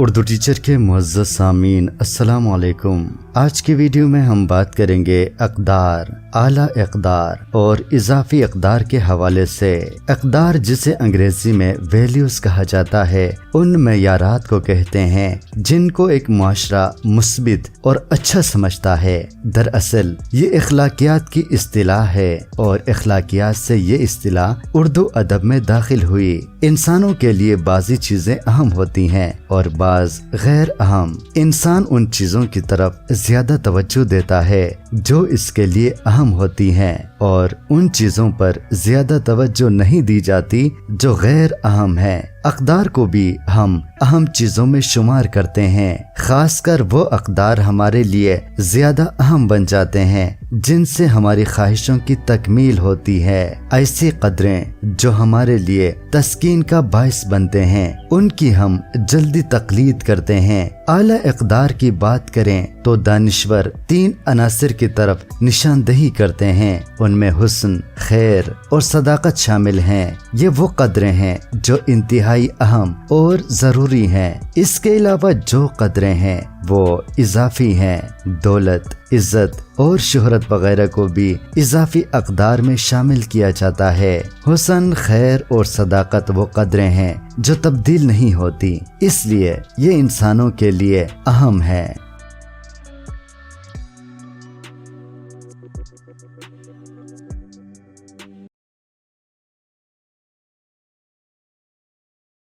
Urdu teacher के मुअज़्ज़ज़ सामीन अस्सलाम वालेकुम। आज की वीडियो में हम बात करेंगे अक़दार, आला इक़दार और इज़ाफ़ी इक़दार के हवाले से। इक़दार जिसे अंग्रेज़ी में वैल्यूज़ कहा जाता है, उन मयारात को कहते हैं जिनको एक मुआशरा मुस्बित और अच्छा समझता है। दरअसल ये अखलाकियात की इस्तिलाह है और अखलाकियात से ये इस्तिलाह उर्दू अदब में दाखिल हुई। इंसानों के लिए बाज़ी चीज़ें अहम होती हैं और बाज़ गैर अहम। इंसान उन चीज़ों की तरफ ज़्यादा तवज्जो देता है जो इसके लिए अहम होती हैं और उन चीज़ों पर ज़्यादा तवज्जो नहीं दी जाती जो गैर अहम है। अक़दार को भी हम अहम चीज़ों में शुमार करते हैं, खासकर वो अक़दार हमारे लिए ज़्यादा अहम बन जाते हैं जिनसे हमारी ख्वाहिशों की तकमील होती है। ऐसी कदरें जो हमारे लिए तस्कीन का बाइस बनते हैं, उनकी हम जल्दी तकलीद करते हैं। आला इक़दार की बात करें तो दानिश्वर 3 अनासिर की तरफ निशानदही करते हैं। उनमें हुस्न, खैर और सदाकत शामिल हैं। ये वो कदरें हैं जो इंतहाई अहम और ज़रूरी हैं। इसके अलावा जो कदरें हैं वो इज़ाफ़ी हैं। दौलत, इज़्ज़त और शोहरत वगैरह को भी इज़ाफ़ी अक़दार में शामिल किया जाता है। हुस्न, खैर और सदाकत वो कदरें हैं जो तब्दील नहीं होती, इसलिए ये इंसानों के लिए अहम है।